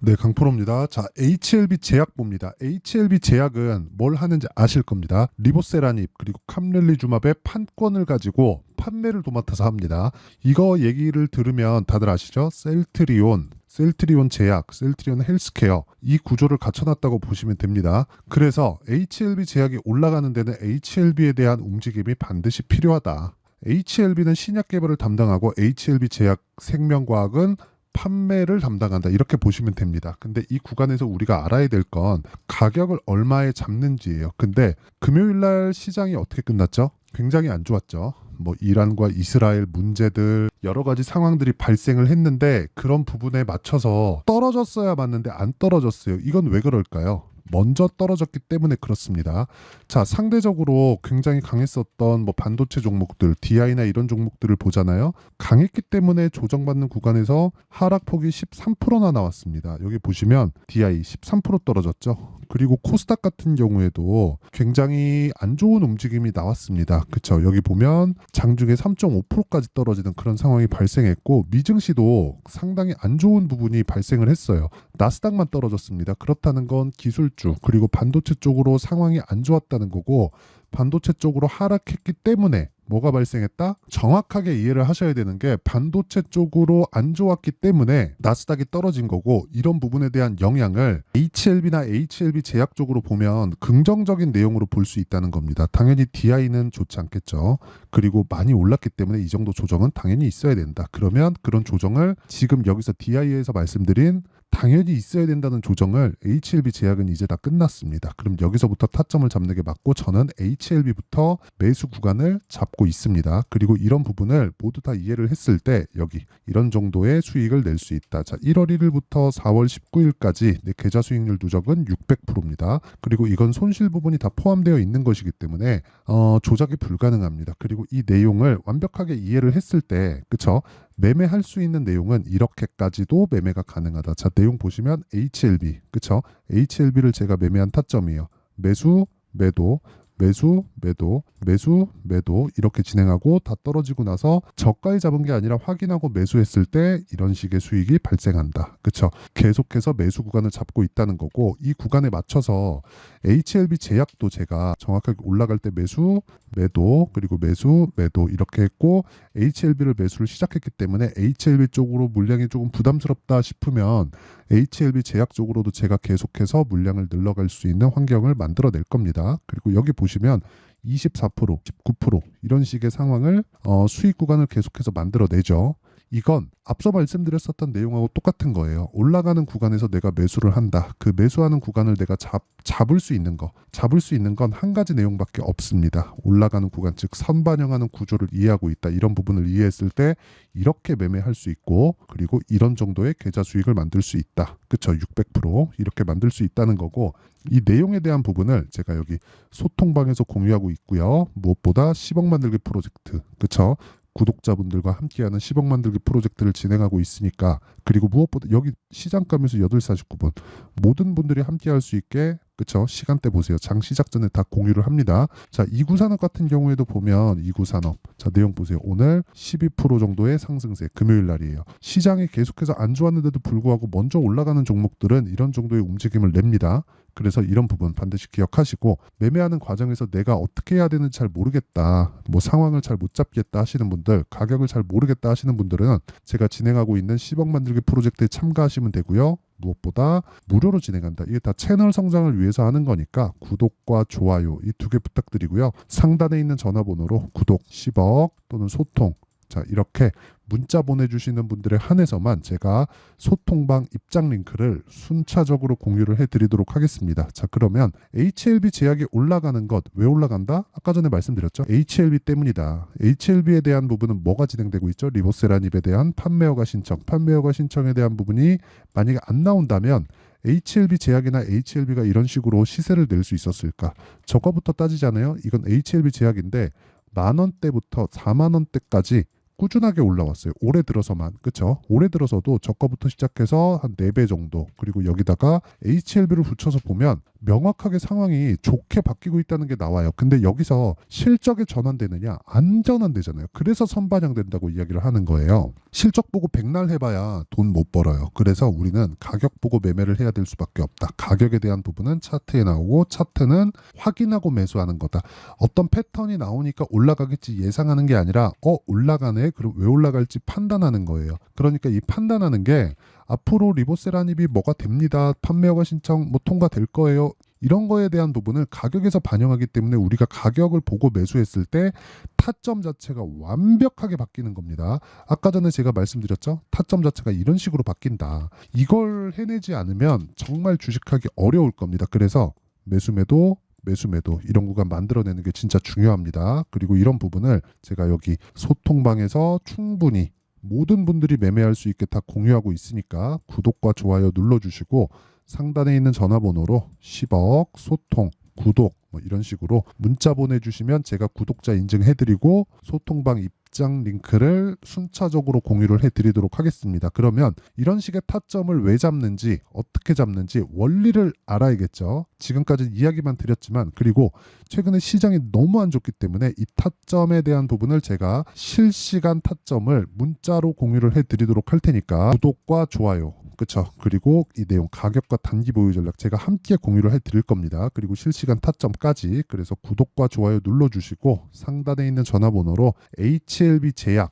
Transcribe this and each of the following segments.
네, 강프로입니다. 자, HLB 제약봅니다. HLB 제약은 뭘 하는지 아실 겁니다. 리보세라닙 그리고 캄렐리주맙의 판권을 가지고 판매를 도맡아서 합니다. 이거 얘기를 들으면 다들 아시죠? 셀트리온 제약, 셀트리온 헬스케어 이 구조를 갖춰놨다고 보시면 됩니다. 그래서 HLB 제약이 올라가는 데는 HLB에 대한 움직임이 반드시 필요하다. HLB는 신약 개발을 담당하고 HLB 제약 생명과학은 판매를 담당한다. 이렇게 보시면 됩니다. 근데 이 구간에서 우리가 알아야 될 건 가격을 얼마에 잡는지예요. 근데 금요일 날 시장이 어떻게 끝났죠? 굉장히 안 좋았죠. 뭐 이란과 이스라엘 문제들 여러 가지 상황들이 발생을 했는데 그런 부분에 맞춰서 떨어졌어야 맞는데 안 떨어졌어요. 이건 왜 그럴까요? 먼저 떨어졌기 때문에 그렇습니다. 자, 상대적으로 굉장히 강했었던 뭐 반도체 종목들, DI나 이런 종목들을 보잖아요. 강했기 때문에 조정받는 구간에서 하락폭이 13%나 나왔습니다. 여기 보시면 DI 13% 떨어졌죠. 그리고 코스닥 같은 경우에도 굉장히 안 좋은 움직임이 나왔습니다. 그쵸? 여기 보면 장중에 3.5%까지 떨어지는 그런 상황이 발생했고 미증시도 상당히 안 좋은 부분이 발생을 했어요. 나스닥만 떨어졌습니다. 그렇다는 건 기술주 그리고 반도체 쪽으로 상황이 안 좋았다는 거고 반도체 쪽으로 하락했기 때문에 뭐가 발생했다? 정확하게 이해를 하셔야 되는 게 반도체 쪽으로 안 좋았기 때문에 나스닥이 떨어진 거고 이런 부분에 대한 영향을 HLB나 HLB 제약 쪽으로 보면 긍정적인 내용으로 볼 수 있다는 겁니다. 당연히 DI는 좋지 않겠죠. 그리고 많이 올랐기 때문에 이 정도 조정은 당연히 있어야 된다. 그러면 그런 조정을 지금 여기서 DI에서 말씀드린 당연히 있어야 된다는 조정을 HLB 제약은 이제 다 끝났습니다. 그럼 여기서부터 타점을 잡는 게 맞고 저는 HLB부터 매수 구간을 잡고 있습니다. 그리고 이런 부분을 모두 다 이해를 했을 때 여기 이런 정도의 수익을 낼 수 있다. 자, 1월 1일부터 4월 19일까지 내 계좌 수익률 누적은 600%입니다. 그리고 이건 손실 부분이 다 포함되어 있는 것이기 때문에 조작이 불가능합니다. 그리고 이 내용을 완벽하게 이해를 했을 때 그쵸? 매매할 수 있는 내용은 이렇게까지도 매매가 가능하다. 자, 내용 보시면 HLB, 그쵸? HLB를 제가 매매한 타점이에요. 매수, 매도, 매수, 매도, 매수, 매도 이렇게 진행하고 다 떨어지고 나서 저가에 잡은 게 아니라 확인하고 매수했을 때 이런 식의 수익이 발생한다. 그쵸? 계속해서 매수 구간을 잡고 있다는 거고 이 구간에 맞춰서 HLB 제약도 제가 정확하게 올라갈 때 매수, 매도, 그리고 매수, 매도 이렇게 했고 HLB를 매수를 시작했기 때문에 HLB 쪽으로 물량이 조금 부담스럽다 싶으면 HLB 제약 쪽으로도 제가 계속해서 물량을 늘려갈 수 있는 환경을 만들어낼 겁니다. 그리고 여기 보시면 24%, 19% 이런 식의 상황을 수익 구간을 계속해서 만들어내죠. 이건 앞서 말씀드렸었던 내용하고 똑같은 거예요. 올라가는 구간에서 내가 매수를 한다. 그 매수하는 구간을 내가 잡을 수 있는 건 한 가지 내용밖에 없습니다. 올라가는 구간, 즉 선반영하는 구조를 이해하고 있다. 이런 부분을 이해했을 때 이렇게 매매할 수 있고 그리고 이런 정도의 계좌 수익을 만들 수 있다. 그쵸? 600% 이렇게 만들 수 있다는 거고 이 내용에 대한 부분을 제가 여기 소통방에서 공유하고 있고요. 무엇보다 10억 만들기 프로젝트, 그쵸? 구독자분들과 함께하는 10억 만들기 프로젝트를 진행하고 있으니까 그리고 무엇보다 여기 시장가면서 8시 49분 모든 분들이 함께할 수 있게 그쵸? 시간대 보세요. 장 시작 전에 다 공유를 합니다. 자, 이구산업 같은 경우에도 보면 이구산업 자 내용 보세요. 오늘 12% 정도의 상승세 금요일 날이에요. 시장이 계속해서 안 좋았는데도 불구하고 먼저 올라가는 종목들은 이런 정도의 움직임을 냅니다. 그래서 이런 부분 반드시 기억하시고 매매하는 과정에서 내가 어떻게 해야 되는지 잘 모르겠다. 뭐 상황을 잘 못 잡겠다 하시는 분들 가격을 잘 모르겠다 하시는 분들은 제가 진행하고 있는 10억 만들기 프로젝트에 참가하시면 되고요. 무엇보다 무료로 진행한다. 이게 다 채널 성장을 위해서 하는 거니까 구독과 좋아요 이 두 개 부탁드리고요. 상단에 있는 전화번호로 구독 10억 또는 소통 자 이렇게 문자 보내주시는 분들에 한해서만 제가 소통방 입장 링크를 순차적으로 공유를 해드리도록 하겠습니다. 자 그러면 HLB 제약이 올라가는 것 왜 올라간다? 아까 전에 말씀드렸죠. HLB 때문이다. HLB에 대한 부분은 뭐가 진행되고 있죠? 리보세라닙에 대한 판매허가 신청에 대한 부분이 만약에 안 나온다면 HLB 제약이나 HLB가 이런 식으로 시세를 낼 수 있었을까? 저거부터 따지잖아요. 이건 HLB 제약인데 10,000원대부터 40,000원대까지 꾸준하게 올라왔어요. 올해 들어서만. 그쵸? 올해 들어서도 저가부터 시작해서 한 4배 정도 그리고 여기다가 HLB를 붙여서 보면 명확하게 상황이 좋게 바뀌고 있다는 게 나와요. 근데 여기서 실적에 전환되느냐? 안 전환되잖아요. 그래서 선반영된다고 이야기를 하는 거예요. 실적 보고 백날 해봐야 돈 못 벌어요. 그래서 우리는 가격 보고 매매를 해야 될 수밖에 없다. 가격에 대한 부분은 차트에 나오고 차트는 확인하고 매수하는 거다. 어떤 패턴이 나오니까 올라가겠지 예상하는 게 아니라 올라가네? 그럼 왜 올라갈지 판단하는 거예요. 그러니까 이 판단하는 게 앞으로 리보세라닙이 뭐가 됩니다. 판매 허가 신청 뭐 통과될 거예요. 이런 거에 대한 부분을 가격에서 반영하기 때문에 우리가 가격을 보고 매수했을 때 타점 자체가 완벽하게 바뀌는 겁니다. 아까 전에 제가 말씀드렸죠. 타점 자체가 이런 식으로 바뀐다. 이걸 해내지 않으면 정말 주식하기 어려울 겁니다. 그래서 매수매도 이런 구간 만들어내는 게 진짜 중요합니다. 그리고 이런 부분을 제가 여기 소통방에서 충분히 모든 분들이 매매할 수 있게 다 공유하고 있으니까 구독과 좋아요 눌러주시고 상단에 있는 전화번호로 10억 소통 구독 뭐 이런 식으로 문자 보내주시면 제가 구독자 인증해드리고 소통방 입장 링크를 순차적으로 공유를 해드리도록 하겠습니다. 그러면 이런 식의 타점을 왜 잡는지 어떻게 잡는지 원리를 알아야겠죠. 지금까지 이야기만 드렸지만 그리고 최근에 시장이 너무 안 좋기 때문에 이 타점에 대한 부분을 제가 실시간 타점을 문자로 공유를 해드리도록 할 테니까 구독과 좋아요 그쵸. 그리고 이 내용 가격과 단기 보유 전략 제가 함께 공유를 해드릴 겁니다. 그리고 실시간 타점까지. 그래서 구독과 좋아요 눌러주시고 상단에 있는 전화번호로 HLB 제약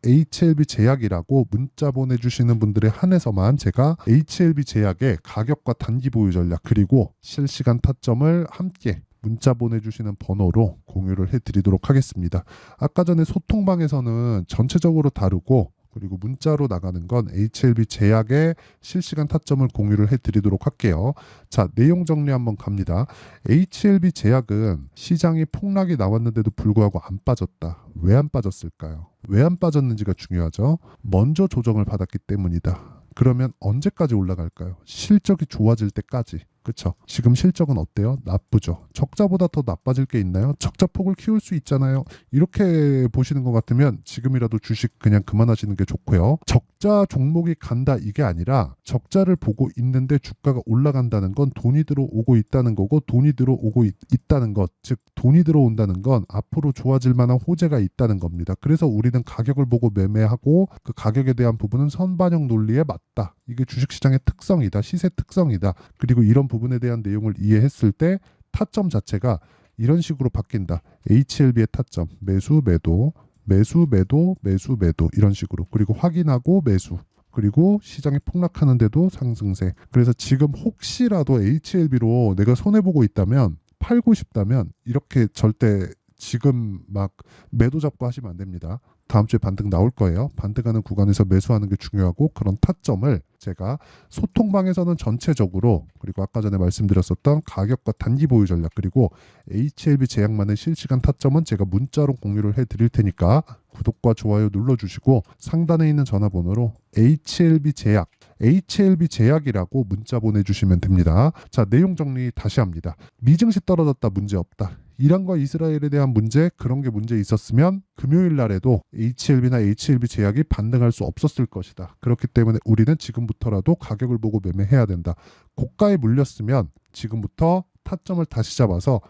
HLB 제약이라고 문자 보내주시는 분들에 한해서만 제가 HLB 제약의 가격과 단기 보유 전략 그리고 실시간 타점을 함께 문자 보내주시는 번호로 공유를 해드리도록 하겠습니다. 아까 전에 소통방에서는 전체적으로 다루고 그리고 문자로 나가는 건 HLB 제약의 실시간 타점을 공유를 해드리도록 할게요. 자, 내용 정리 한번 갑니다. HLB 제약은 시장이 폭락이 나왔는데도 불구하고 안 빠졌다. 왜 안 빠졌을까요? 왜 안 빠졌는지가 중요하죠. 먼저 조정을 받았기 때문이다. 그러면 언제까지 올라갈까요? 실적이 좋아질 때까지. 그쵸? 지금 실적은 어때요? 나쁘죠. 적자보다 더 나빠질 게 있나요? 적자폭을 키울 수 있잖아요. 이렇게 보시는 것 같으면 지금이라도 주식 그냥 그만하시는 게 좋고요. 적자 종목이 간다 이게 아니라 적자를 보고 있는데 주가가 올라간다는 건 돈이 들어오고 있다는 거고 돈이 들어오고 있다는 것, 즉 돈이 들어온다는 건 앞으로 좋아질 만한 호재가 있다는 겁니다. 그래서 우리는 가격을 보고 매매하고 그 가격에 대한 부분은 선반영 논리에 맞다. 이게 주식시장의 특성이다. 시세 특성이다. 그리고 이런 부분에 대한 내용을 이해했을 때 타점 자체가 이런 식으로 바뀐다. HLB의 타점 매수 매도 이런 식으로 그리고 확인하고 매수 그리고 시장이 폭락하는데도 상승세. 그래서 지금 혹시라도 HLB로 내가 손해보고 있다면 팔고 싶다면 이렇게 절대 지금 막 매도 잡고 하시면 안 됩니다. 다음 주에 반등 나올 거예요. 반등하는 구간에서 매수하는 게 중요하고 그런 타점을 제가 소통방에서는 전체적으로 그리고 아까 전에 말씀드렸었던 가격과 단기 보유 전략 그리고 HLB 제약만의 실시간 타점은 제가 문자로 공유를 해드릴 테니까 구독과 좋아요 눌러주시고 상단에 있는 전화번호로 HLB 제약이라고 문자 보내주시면 됩니다. 자, 내용 정리 다시 합니다. 미증시 떨어졌다 문제없다. 이란과 이스라엘에 대한 문제 그런 게 문제 있었으면 금요일 날에도 HLB나 HLB 제약이 반등할 수 없었을 것이다. 그렇기 때문에 우리는 지금부터라도 가격을 보고 매매해야 된다. 고가에 물렸으면 지금부터 타점을 다시 잡아서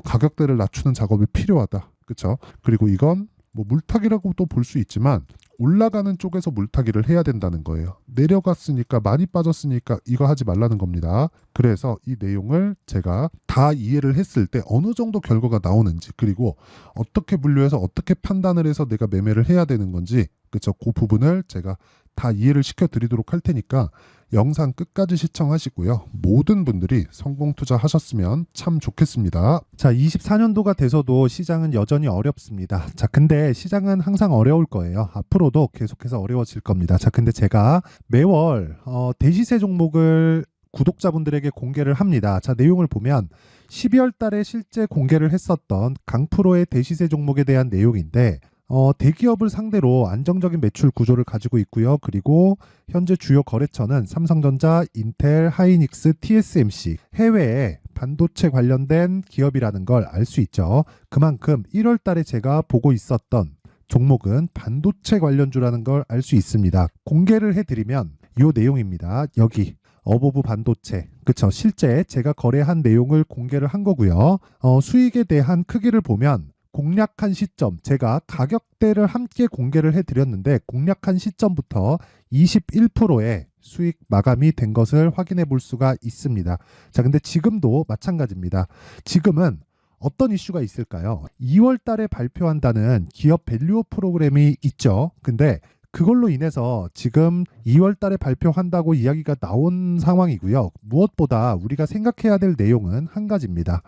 가격대를 낮추는 작업이 필요하다. 그렇죠? 그리고 이건 뭐 물타기라고도 볼 수 있지만 올라가는 쪽에서 물타기를 해야 된다는 거예요. 내려갔으니까 많이 빠졌으니까 이거 하지 말라는 겁니다. 그래서 이 내용을 제가 다 이해를 했을 때 어느 정도 결과가 나오는지 그리고 어떻게 분류해서 어떻게 판단을 해서 내가 매매를 해야 되는 건지 그렇죠? 그 부분을 제가 다 이해를 시켜드리도록 할 테니까 영상 끝까지 시청하시고요. 모든 분들이 성공 투자하셨으면 참 좋겠습니다. 자, 24년도가 돼서도 시장은 여전히 어렵습니다. 자, 근데 시장은 항상 어려울 거예요. 앞으로도 계속해서 어려워질 겁니다. 자, 근데 제가 매월 대시세 종목을 구독자분들에게 공개를 합니다. 자, 내용을 보면 12월 달에 실제 공개를 했었던 강프로의 대시세 종목에 대한 내용인데 대기업을 상대로 안정적인 매출 구조를 가지고 있고요. 그리고 현재 주요 거래처는 삼성전자, 인텔, 하이닉스, TSMC, 해외에 반도체 관련된 기업이라는 걸 알 수 있죠. 그만큼 1월 달에 제가 보고 있었던 종목은 반도체 관련주라는 걸 알 수 있습니다. 공개를 해드리면 이 내용입니다. 여기 어보브 반도체, 그쵸? 실제 제가 거래한 내용을 공개를 한 거고요. 수익에 대한 크기를 보면 공략한 시점, 제가 가격대를 함께 공개를 해드렸는데 공략한 시점부터 21%의 수익 마감이 된 것을 확인해 볼 수가 있습니다. 자, 근데 지금도 마찬가지입니다. 지금은 어떤 이슈가 있을까요? 2월 달에 발표한다는 기업 밸류업 프로그램이 있죠. 근데 그걸로 인해서 지금 2월 달에 발표한다고 이야기가 나온 상황이고요. 무엇보다 우리가 생각해야 될 내용은 한 가지입니다.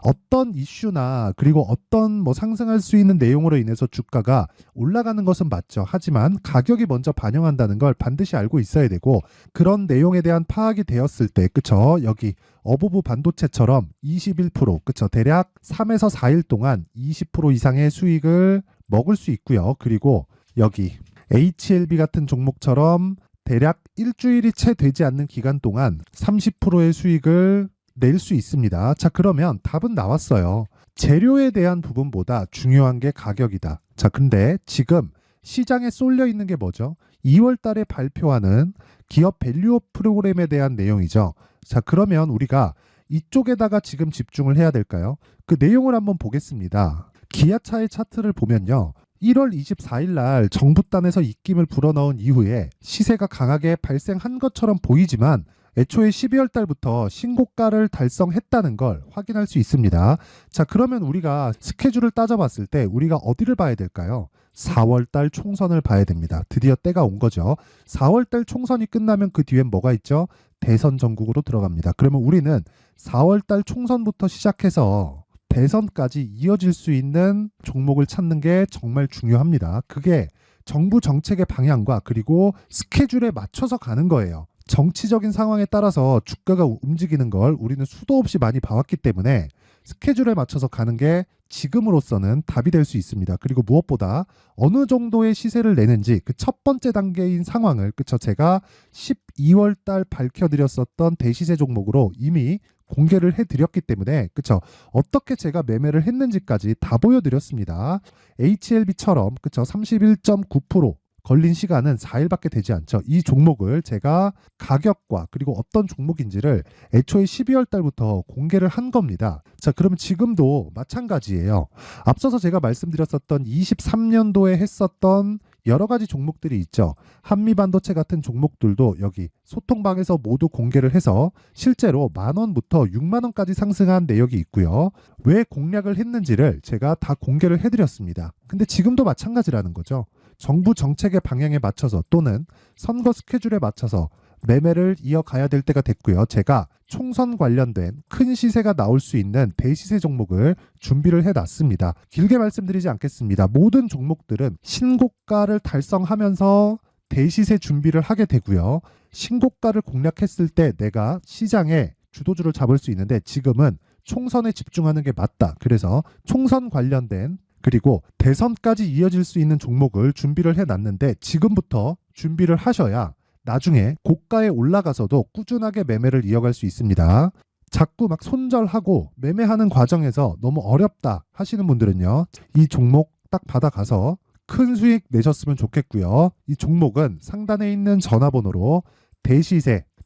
어떤 이슈나 그리고 어떤 상승할 수 있는 내용으로 인해서 주가가 올라가는 것은 맞죠. 하지만 가격이 먼저 반영한다는 걸 반드시 알고 있어야 되고, 그런 내용에 대한 파악이 되었을 때, 그쵸? 여기 어보브 반도체처럼 21%, 그쵸? 대략 3에서 4일 동안 20% 이상의 수익을 먹을 수 있고요. 그리고 여기 HLB 같은 종목처럼 대략 일주일이 채 되지 않는 기간 동안 30%의 수익을 낼 수 있습니다. 자, 그러면 답은 나왔어요. 재료에 대한 부분보다 중요한 게 가격이다. 자, 근데 지금 시장에 쏠려 있는 게 뭐죠? 2월 달에 발표하는 기업 밸류업 프로그램에 대한 내용이죠. 자, 그러면 우리가 이쪽에다가 지금 집중을 해야 될까요? 그 내용을 한번 보겠습니다. 기아차의 차트를 보면요. 1월 24일 날 정부단에서 입김을 불어넣은 이후에 시세가 강하게 발생한 것처럼 보이지만 애초에 12월 달부터 신고가를 달성했다는 걸 확인할 수 있습니다. 자, 그러면 우리가 스케줄을 따져봤을 때 우리가 어디를 봐야 될까요? 4월 달 총선을 봐야 됩니다. 드디어 때가 온 거죠. 4월 달 총선이 끝나면 그 뒤엔 뭐가 있죠? 대선 전국으로 들어갑니다. 그러면 우리는 4월 달 총선부터 시작해서 대선까지 이어질 수 있는 종목을 찾는 게 정말 중요합니다. 그게 정부 정책의 방향과 그리고 스케줄에 맞춰서 가는 거예요. 정치적인 상황에 따라서 주가가 움직이는 걸 우리는 수도 없이 많이 봐왔기 때문에 스케줄에 맞춰서 가는 게 지금으로서는 답이 될 수 있습니다. 그리고 무엇보다 어느 정도의 시세를 내는지 그 첫 번째 단계인 상황을, 그쵸? 제가 12월 달 밝혀드렸었던 대시세 종목으로 이미 공개를 해드렸기 때문에, 그쵸? 어떻게 제가 매매를 했는지까지 다 보여드렸습니다. HLB처럼, 그쵸? 31.9% 걸린 시간은 4일밖에 되지 않죠. 이 종목을 제가 가격과 그리고 어떤 종목인지를 애초에 12월 달부터 공개를 한 겁니다. 자, 그러면 지금도 마찬가지예요. 앞서서 제가 말씀드렸었던 23년도에 했었던 여러 가지 종목들이 있죠. 한미반도체 같은 종목들도 여기 소통방에서 모두 공개를 해서 실제로 10,000원부터 60,000원까지 상승한 내역이 있고요. 왜 공략을 했는지를 제가 다 공개를 해드렸습니다. 근데 지금도 마찬가지라는 거죠. 정부 정책의 방향에 맞춰서 또는 선거 스케줄에 맞춰서 매매를 이어가야 될 때가 됐고요. 제가 총선 관련된 큰 시세가 나올 수 있는 대시세 종목을 준비를 해놨습니다. 길게 말씀드리지 않겠습니다. 모든 종목들은 신고가를 달성하면서 대시세 준비를 하게 되고요. 신고가를 공략했을 때 내가 시장에 주도주를 잡을 수 있는데 지금은 총선에 집중하는 게 맞다. 그래서 총선 관련된 그리고 대선까지 이어질 수 있는 종목을 준비를 해놨는데 지금부터 준비를 하셔야 나중에 고가에 올라가서도 꾸준하게 매매를 이어갈 수 있습니다. 자꾸 막 손절하고 매매하는 과정에서 너무 어렵다 하시는 분들은요. 이 종목 딱 받아가서 큰 수익 내셨으면 좋겠고요. 이 종목은 상단에 있는 전화번호로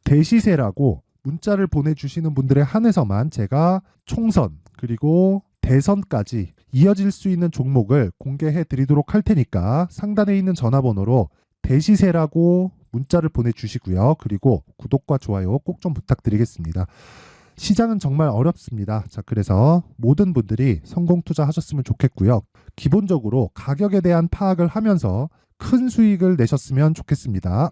대시세라고 문자를 보내주시는 분들에 한해서만 제가 총선 그리고 대선까지 이어질 수 있는 종목을 공개해 드리도록 할 테니까 상단에 있는 전화번호로 대시세라고 문자를 보내주시고요. 그리고 구독과 좋아요 꼭 좀 부탁드리겠습니다. 시장은 정말 어렵습니다. 자, 그래서 모든 분들이 성공 투자하셨으면 좋겠고요. 기본적으로 가격에 대한 파악을 하면서 큰 수익을 내셨으면 좋겠습니다.